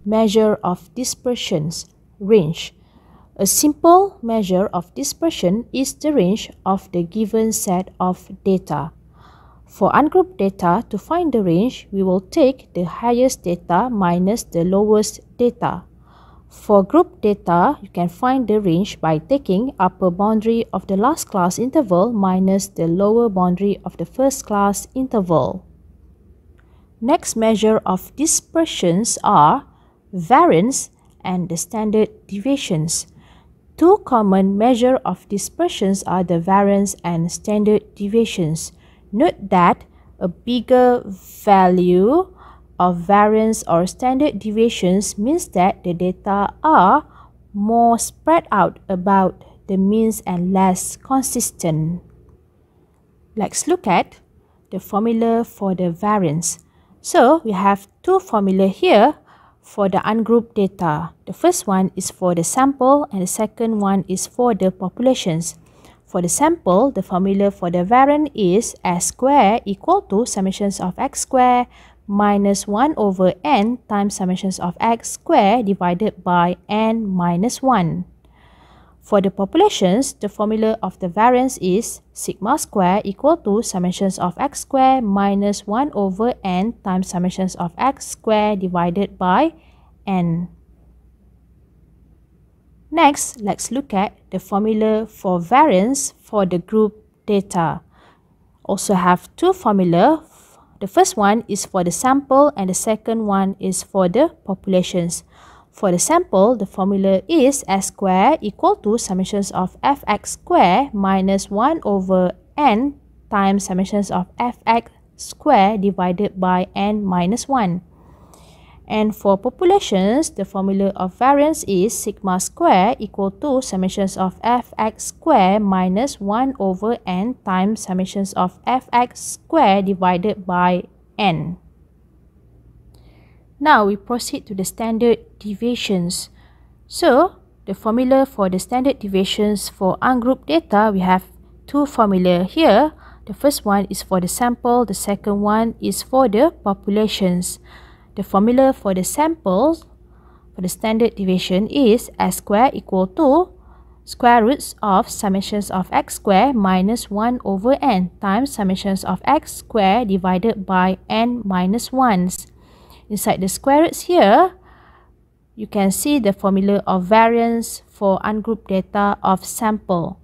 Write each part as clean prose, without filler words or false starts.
measure of dispersion's range. A simple measure of dispersion is the range of the given set of data. For ungrouped data, to find the range, we will take the highest data minus the lowest data. For group data, you can find the range by taking upper boundary of the last class interval minus the lower boundary of the first class interval. Next measure of dispersions are variance and the standard deviations. Two common measures of dispersions are the variance and standard deviations. Note that a bigger value of variance or standard deviations means that the data are more spread out about the means and less consistent. Let's look at the formula for the variance. So we have two formulas here for the ungrouped data. The first one is for the sample and the second one is for the populations. For the sample, the formula for the variance is s squared equal to summations of x squared minus 1 over n times summations of x squared divided by n minus 1. For the populations, the formula of the variance is sigma squared equal to summations of x squared minus 1 over n times summations of x squared divided by n. Next, let's look at the formula for variance for the group data. Also have two formulas. The first one is for the sample and the second one is for the populations. For the sample, the formula is s squared equal to summations of fx squared minus 1 over n times summations of fx squared divided by n minus 1. And for populations, the formula of variance is sigma squared equal to summations of fx squared minus 1 over n times summations of fx squared divided by n. Now we proceed to the standard deviations. So the formula for the standard deviations for ungrouped data, we have two formulas here. The first one is for the sample, the second one is for the populations. The formula for the samples for the standard deviation is s squared equal to square roots of summations of x squared minus 1 over n times summations of x squared divided by n minus 1s. Inside the square roots here, you can see the formula of variance for ungrouped data of sample.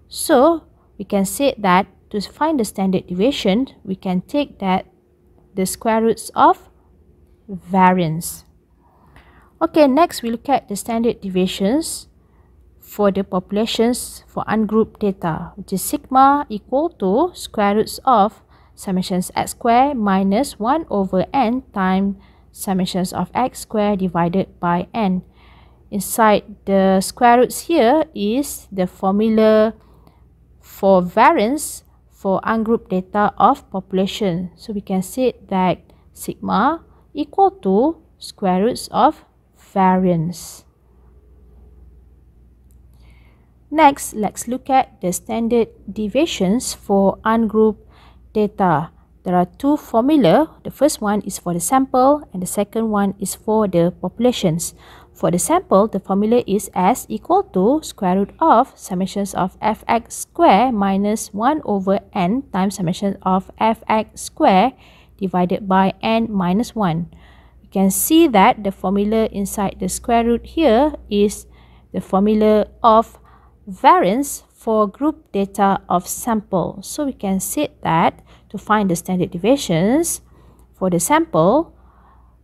So we can say that to find the standard deviation, we can take that the square roots of variance. Okay, next we look at the standard deviations for the populations for ungrouped data, which is sigma equal to square roots of summations x squared minus 1 over n times summations of x squared divided by n. Inside the square roots here is the formula for variance for ungrouped data of population. So we can say that sigma equal to square roots of variance. Next, let's look at the standard deviations for ungrouped data. There are two formulas. The first one is for the sample and the second one is for the populations. For the sample, the formula is s equal to square root of summations of fx squared minus 1 over n times summation of fx squared divided by n minus 1. You can see that the formula inside the square root here is the formula of variance for group data of sample. So we can say that to find the standard deviations for the sample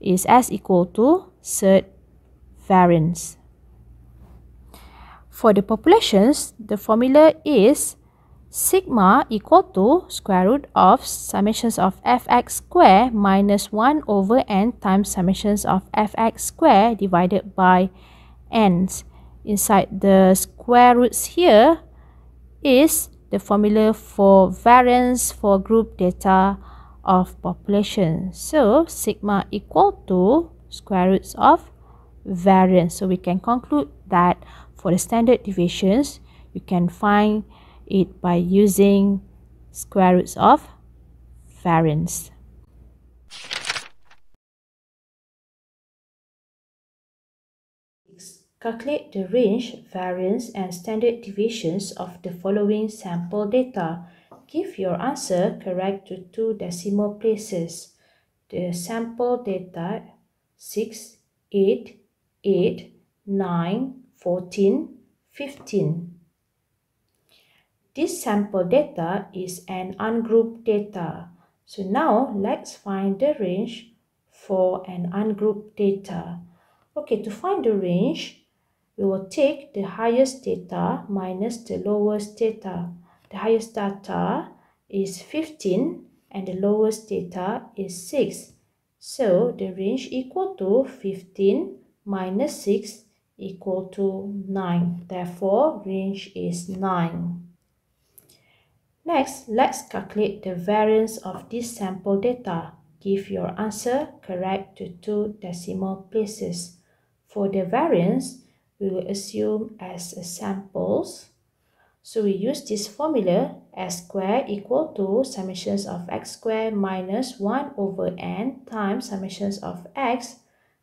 is s equal to third variance. For the populations, the formula is sigma equal to square root of summations of fx squared minus 1 over n times summations of fx squared divided by n. Inside the square roots here is the formula for variance for group data of population. So sigma equal to square roots of variance. So we can conclude that for the standard deviations, you can find it by using square roots of variance. Calculate the range, variance, and standard deviations of the following sample data. Give your answer correct to 2 decimal places. The sample data 6, 8, 8, 9, 14, 15. This sample data is an ungrouped data. So now let's find the range for an ungrouped data. Okay, to find the range, we will take the highest data minus the lowest data. The highest data is 15 and the lowest data is 6. So the range equal to 15 minus 6 equal to 9. Therefore, range is 9. Next, let's calculate the variance of this sample data. Give your answer correct to 2 decimal places. For the variance, we will assume as samples. So we use this formula s squared equal to summations of x squared minus 1 over n times summations of x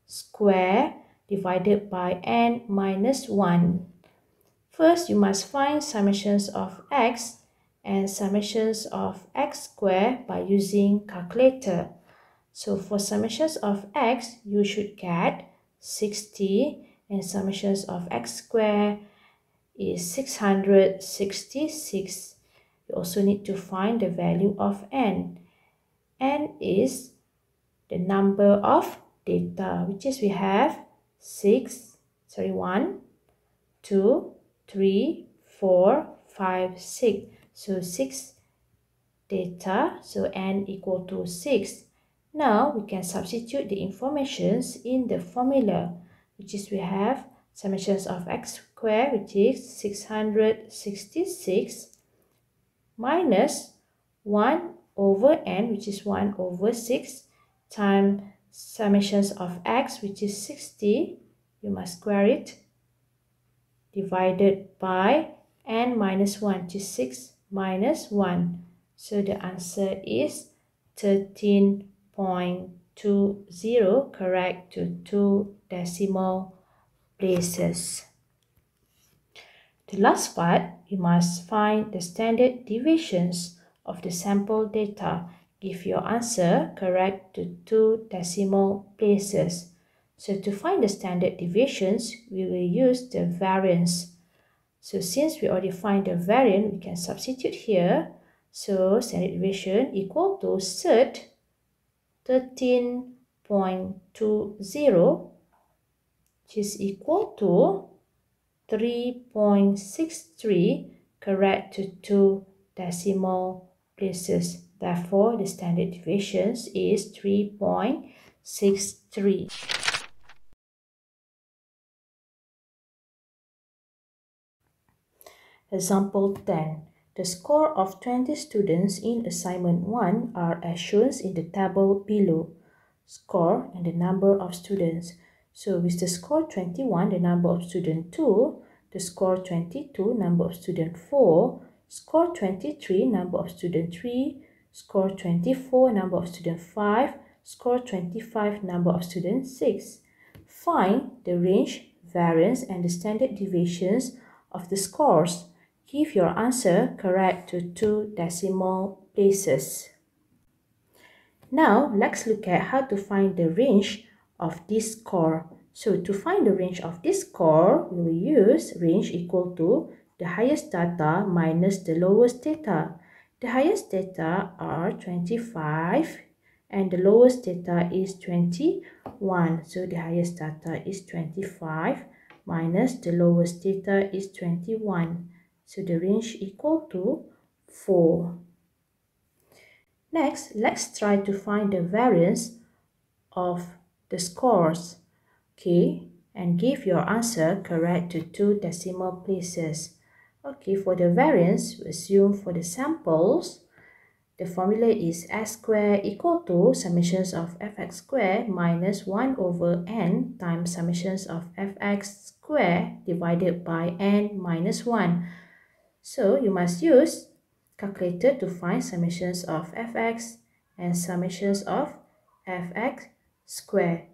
squared divided by n minus 1. First, you must find summations of x and summations of x squared by using calculator. So for summations of x, you should get 60 and summations of x squared is 666. You also need to find the value of n. N is the number of data, which is we have 1, 2, 3, 4, 5, 6. So 6 data, so n equal to 6. Now we can substitute the informations in the formula, which is we have summations of x squared, which is 666 minus 1 over n, which is 1 over 6, times summations of x, which is 60, you must square it, divided by n minus 1, which is 6 minus 1. So the answer is 13.20, correct to 2 decimal places. The last part, you must find the standard deviations of the sample data. Give your answer correct to 2 decimal places. So to find the standard deviations, we will use the variance. So since we already find the variance, we can substitute here. So standard deviation equal to cert 13.20, which is equal to 3.63, correct to 2 decimal places. Therefore, the standard deviation is 3.63. Example 10. The score of 20 students in assignment 1 are as shown in the table below. Score and the number of students. So with the score 21, the number of student 2, the score 22, number of student 4, score 23, number of student 3, score 24, number of student 5, score 25, number of student 6. Find the range, variance, and the standard deviations of the scores. Give your answer correct to 2 decimal places. Now, let's look at how to find the range of this score. So, to find the range of this score, we will use range equal to the highest data minus the lowest data. The highest data are 25 and the lowest data is 21. So, the highest data is 25 minus the lowest data is 21. So, the range equal to 4. Next, let's try to find the variance of the scores, okay, and give your answer correct to 2 decimal places. Okay, for the variance, we assume for the samples, the formula is s squared equal to summations of fx squared minus 1 over n times summations of fx squared divided by n minus 1. So you must use calculator to find summations of fx and summations of fx squared.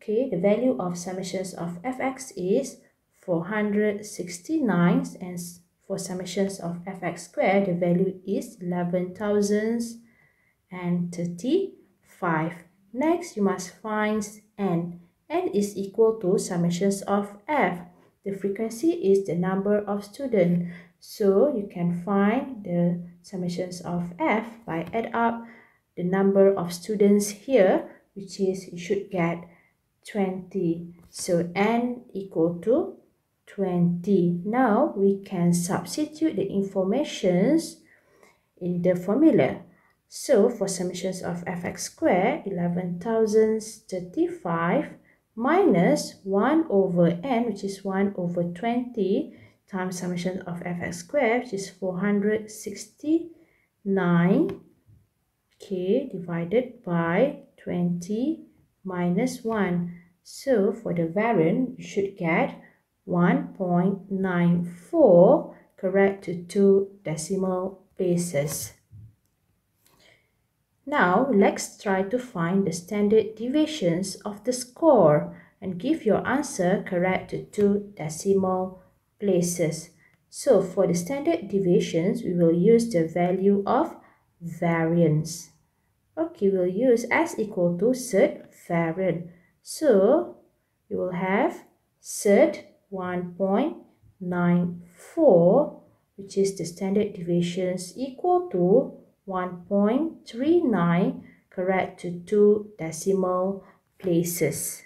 Okay, the value of summations of fx is 469, and for summations of fx squared, the value is 11,035. Next, you must find n. N is equal to summations of f. The frequency is the number of students. So you can find the summations of f by add up the number of students here, which is you should get 20. So n equal to 20. Now we can substitute the informations in the formula. So for summations of fx squared, 11,035 minus 1 over n, which is 1 over 20, times summation of fx squared, which is 469, okay, divided by 20 minus 1. So for the variant, you should get 1.94, correct to 2 decimal places. Now, let's try to find the standard deviations of the score and give your answer correct to 2 decimal places. So, for the standard deviations, we will use the value of variance. Okay, we'll use S equal to cert variance. So, you will have cert 1.94, which is the standard deviations equal to 1.39, correct to 2 decimal places.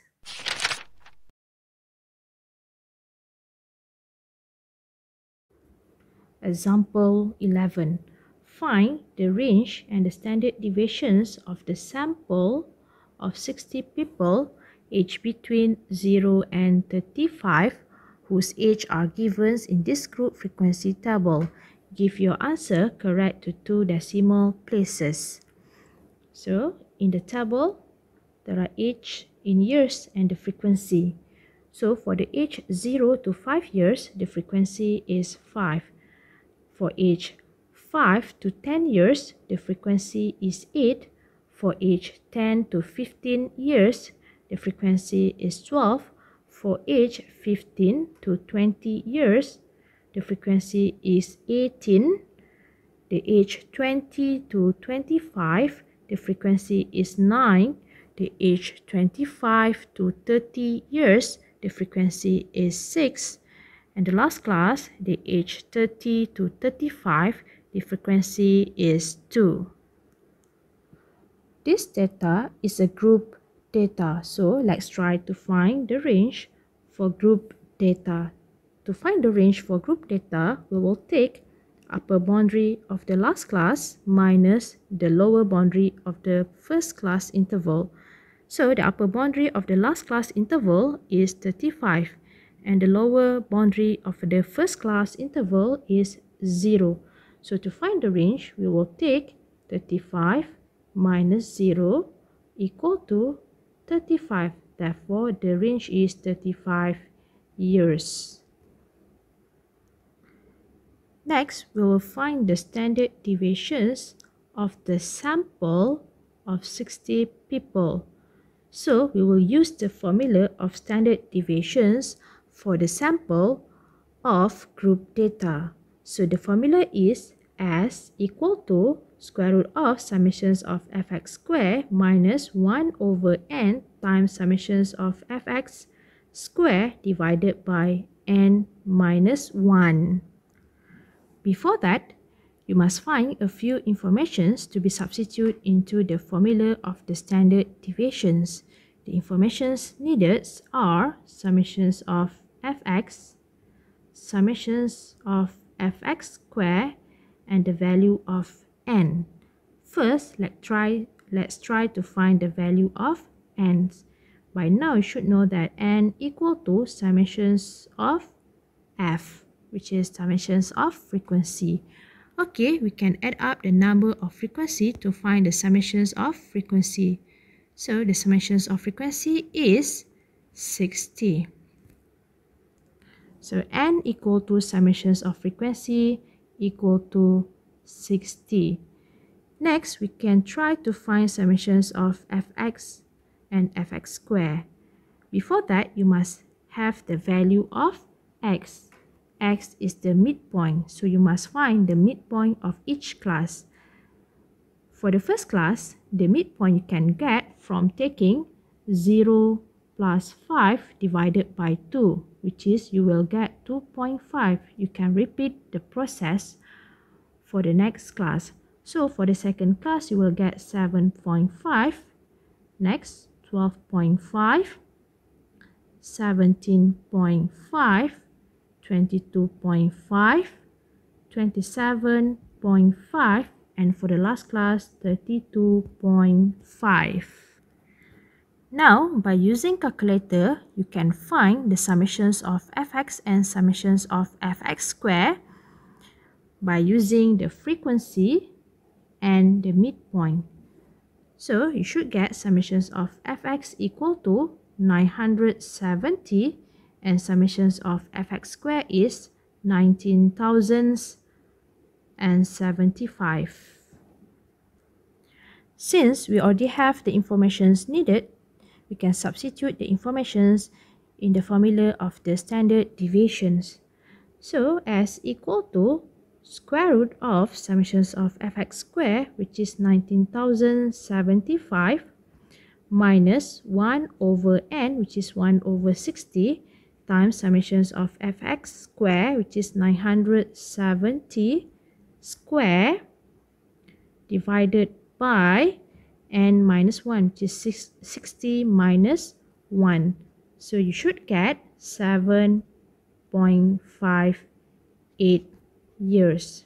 Example 11. Find the range and the standard deviations of the sample of 60 people aged between 0 and 35 whose age are given in this group frequency table. Give your answer correct to 2 decimal places. So, in the table, there are age in years and the frequency. So, for the age 0 to 5 years, the frequency is 5. For age 5 to 10 years, the frequency is 8. For age 10 to 15 years, the frequency is 12. For age 15 to 20 years, the frequency is 18. The age 20 to 25, the frequency is 9. The age 25 to 30 years, the frequency is 6. And the last class, the age 30 to 35, the frequency is 2. This data is a group data, so let's try to find the range for group data. To find the range for group data, we will take upper boundary of the last class minus the lower boundary of the first class interval. So the upper boundary of the last class interval is 35 and the lower boundary of the first class interval is 0. So to find the range, we will take 35 minus 0 equal to 35. Therefore, the range is 35 years. Next, we will find the standard deviations of the sample of 60 people. So, we will use the formula of standard deviations for the sample of group data. So, the formula is S equal to square root of summations of fx squared minus 1 over n times summations of fx squared divided by n minus 1. Before that, you must find a few informations to be substituted into the formula of the standard deviations. The informations needed are summations of fx, summations of fx squared, and the value of n. First, let's try to find the value of n. By now, you should know that n equal to summations of f, which is summations of frequency. Okay, we can add up the number of frequency to find the summations of frequency. So the summations of frequency is 60. So n equal to summations of frequency equal to 60. Next, we can try to find summations of fx and fx squared. before that, you must have the value of x. X is the midpoint, so you must find the midpoint of each class. For the first class, the midpoint you can get from taking 0 plus 5 divided by 2, which is you will get 2.5. You can repeat the process for the next class. So for the second class, you will get 7.5, next 12.5, 17.5, 22.5, 27.5, and for the last class, 32.5. Now, by using calculator, you can find the summations of fx and summations of fx squared by using the frequency and the midpoint. So, you should get summations of fx equal to 970 and summations of fx squared is 19,075. Since we already have the informations needed, we can substitute the informations in the formula of the standard deviations. So, s equal to square root of summations of fx squared, which is 19,075, minus 1 over n, which is 1 over 60, times summations of fx squared, which is 970 square, divided by n minus 1, which is 60 minus 1. So you should get 7.58 years.